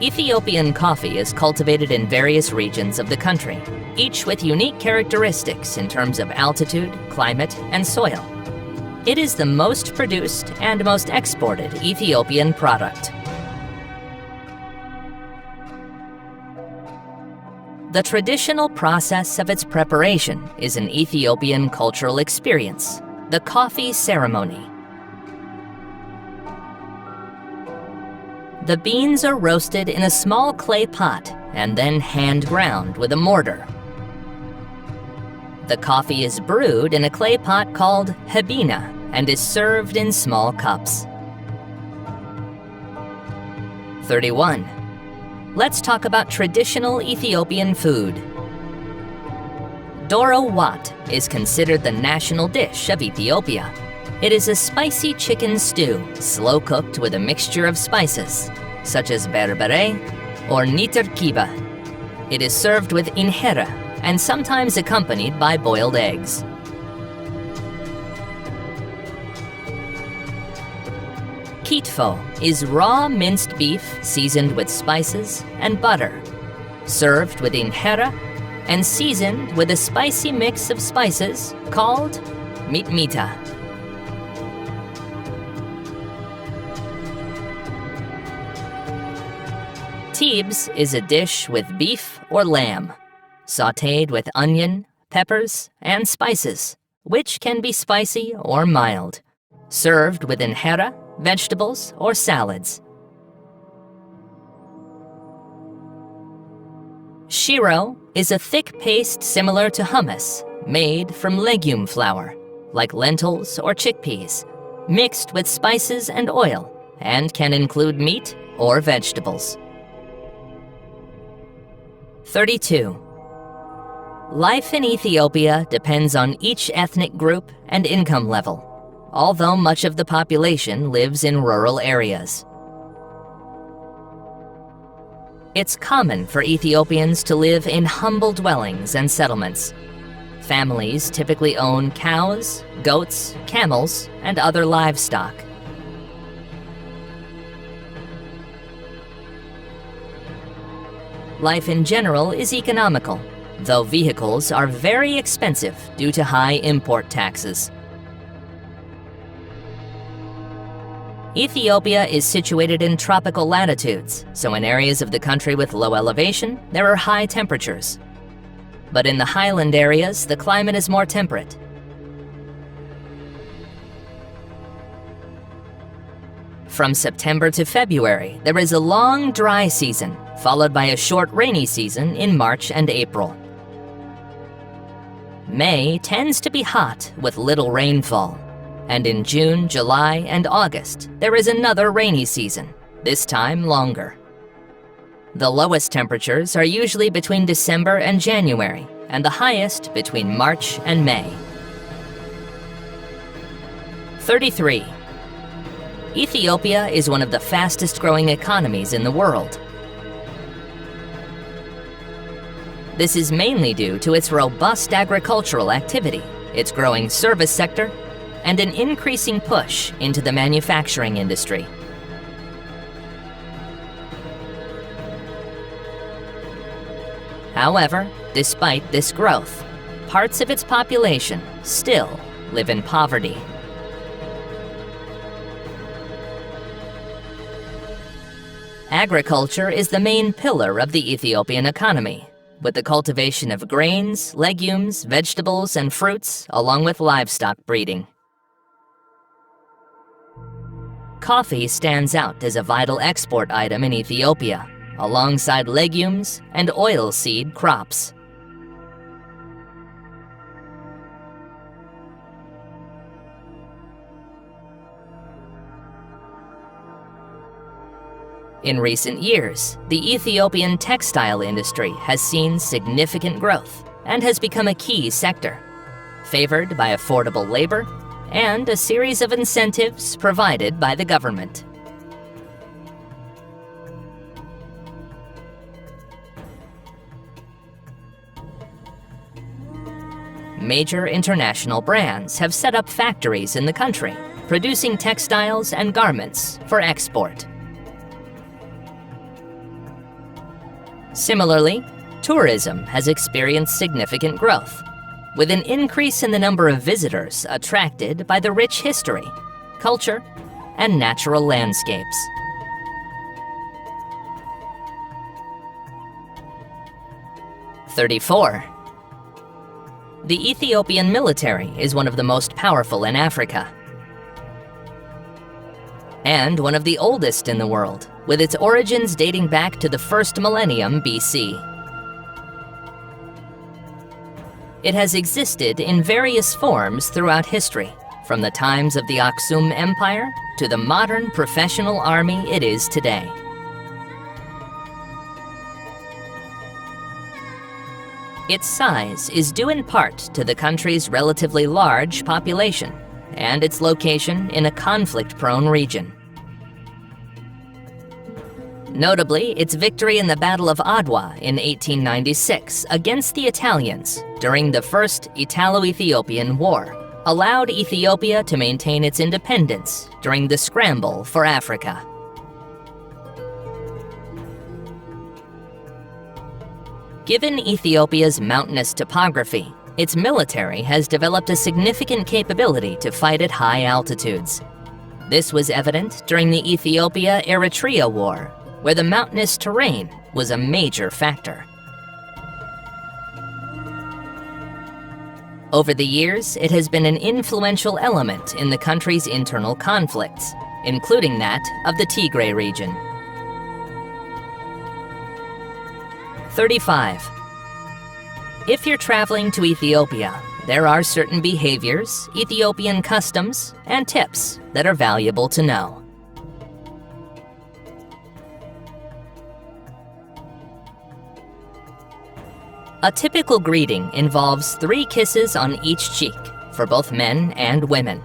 Ethiopian coffee is cultivated in various regions of the country, each with unique characteristics in terms of altitude, climate, and soil. It is the most produced and most exported Ethiopian product. The traditional process of its preparation is an Ethiopian cultural experience, the coffee ceremony. The beans are roasted in a small clay pot and then hand ground with a mortar. The coffee is brewed in a clay pot called hebina and is served in small cups. 31. Let's talk about traditional Ethiopian food. Doro wat is considered the national dish of Ethiopia. It is a spicy chicken stew, slow-cooked with a mixture of spices, such as berbere or niterkiba. It is served with injera and sometimes accompanied by boiled eggs. Kitfo is raw minced beef seasoned with spices and butter, served with injera and seasoned with a spicy mix of spices called mitmita. Tibs is a dish with beef or lamb, sautéed with onion, peppers, and spices, which can be spicy or mild, served with injera, vegetables, or salads. Shiro is a thick paste similar to hummus, made from legume flour, like lentils or chickpeas, mixed with spices and oil, and can include meat or vegetables. 32. Life in Ethiopia depends on each ethnic group and income level, although much of the population lives in rural areas. It's common for Ethiopians to live in humble dwellings and settlements. Families typically own cows, goats, camels, and other livestock. Life in general is economical, though vehicles are very expensive due to high import taxes. Ethiopia is situated in tropical latitudes, so in areas of the country with low elevation, there are high temperatures. But in the highland areas, the climate is more temperate. From September to February, there is a long dry season, followed by a short rainy season in March and April. May tends to be hot with little rainfall, and in June, July, and August, there is another rainy season, this time longer. The lowest temperatures are usually between December and January, and the highest between March and May. 33. Ethiopia is one of the fastest-growing economies in the world. This is mainly due to its robust agricultural activity, its growing service sector, and an increasing push into the manufacturing industry. However, despite this growth, parts of its population still live in poverty. Agriculture is the main pillar of the Ethiopian economy, with the cultivation of grains, legumes, vegetables, and fruits, along with livestock breeding. Coffee stands out as a vital export item in Ethiopia, alongside legumes and oilseed crops. In recent years, the Ethiopian textile industry has seen significant growth and has become a key sector, favored by affordable labor and a series of incentives provided by the government. major international brands have set up factories in the country, producing textiles and garments for export. Similarly, tourism has experienced significant growth, with an increase in the number of visitors attracted by the rich history, culture, and natural landscapes. '34. The Ethiopian military is one of the most powerful in Africa, and one of the oldest in the world, with its origins dating back to the first millennium BC. It has existed in various forms throughout history, from the times of the Aksum Empire to the modern professional army it is today. Its size is due in part to the country's relatively large population and its location in a conflict-prone region. Notably, its victory in the Battle of Adwa in 1896 against the Italians during the First Italo-Ethiopian War allowed Ethiopia to maintain its independence during the scramble for Africa. Given Ethiopia's mountainous topography, its military has developed a significant capability to fight at high altitudes. This was evident during the Ethiopia-Eritrea War, where the mountainous terrain was a major factor. Over the years, it has been an influential element in the country's internal conflicts, including that of the Tigray region. 35. If you're traveling to Ethiopia, there are certain behaviors, Ethiopian customs, and tips that are valuable to know. A typical greeting involves 3 kisses on each cheek for both men and women,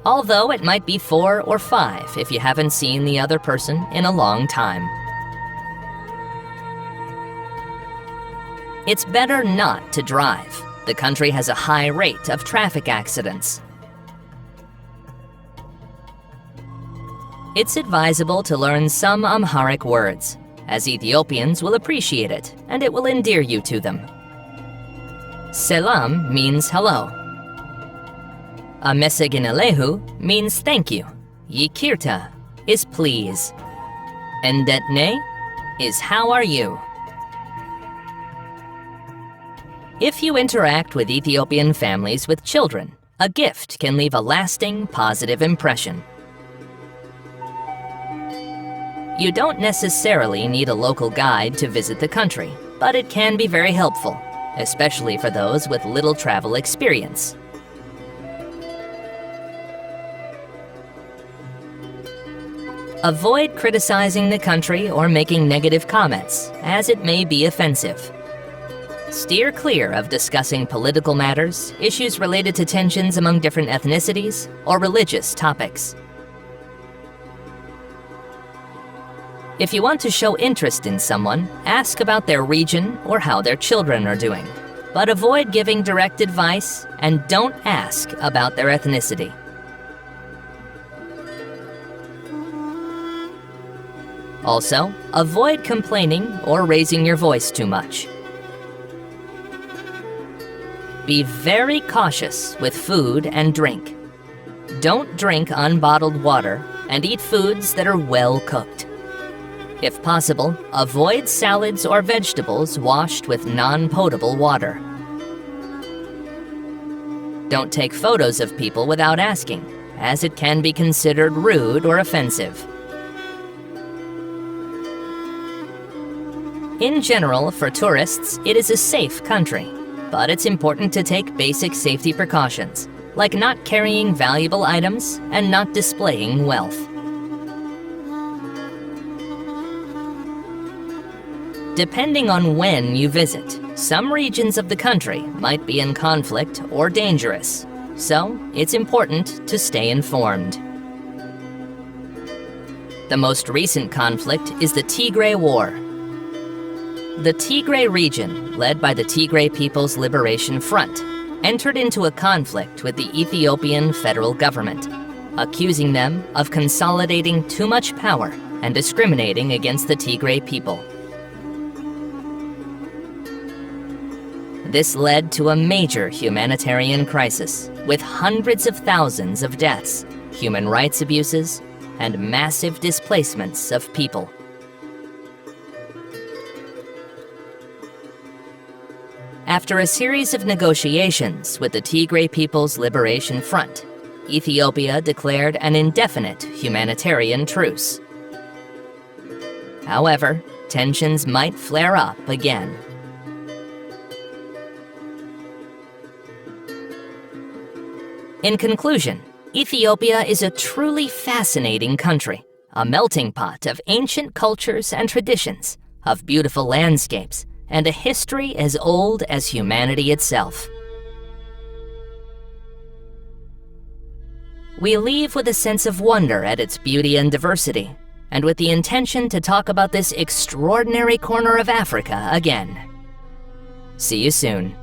although it might be 4 or 5 if you haven't seen the other person in a long time. It's better not to drive. The country has a high rate of traffic accidents. It's advisable to learn some Amharic words, as Ethiopians will appreciate it and it will endear you to them. Selam means hello. Ameseginalehu means thank you. Yikirta is please. Endetne is how are you. If you interact with Ethiopian families with children, a gift can leave a lasting, positive impression. You don't necessarily need a local guide to visit the country, but it can be very helpful, especially for those with little travel experience. Avoid criticizing the country or making negative comments, as it may be offensive. Steer clear of discussing political matters, issues related to tensions among different ethnicities, or religious topics. If you want to show interest in someone, ask about their region or how their children are doing. But avoid giving direct advice and don't ask about their ethnicity. Also, avoid complaining or raising your voice too much. Be very cautious with food and drink. Don't drink unbottled water and eat foods that are well cooked. If possible, avoid salads or vegetables washed with non-potable water. Don't take photos of people without asking, as it can be considered rude or offensive. In general, for tourists, it is a safe country, but it's important to take basic safety precautions, like not carrying valuable items and not displaying wealth. Depending on when you visit, some regions of the country might be in conflict or dangerous, so it's important to stay informed. The most recent conflict is the Tigray War. The Tigray region, led by the Tigray People's Liberation Front, entered into a conflict with the Ethiopian federal government, accusing them of consolidating too much power and discriminating against the Tigray people. This led to a major humanitarian crisis, with hundreds of thousands of deaths, human rights abuses, and massive displacements of people. After a series of negotiations with the Tigray People's Liberation Front, Ethiopia declared an indefinite humanitarian truce. However, tensions might flare up again. In conclusion, Ethiopia is a truly fascinating country, a melting pot of ancient cultures and traditions, of beautiful landscapes, and a history as old as humanity itself. We leave with a sense of wonder at its beauty and diversity, and with the intention to talk about this extraordinary corner of Africa again. See you soon.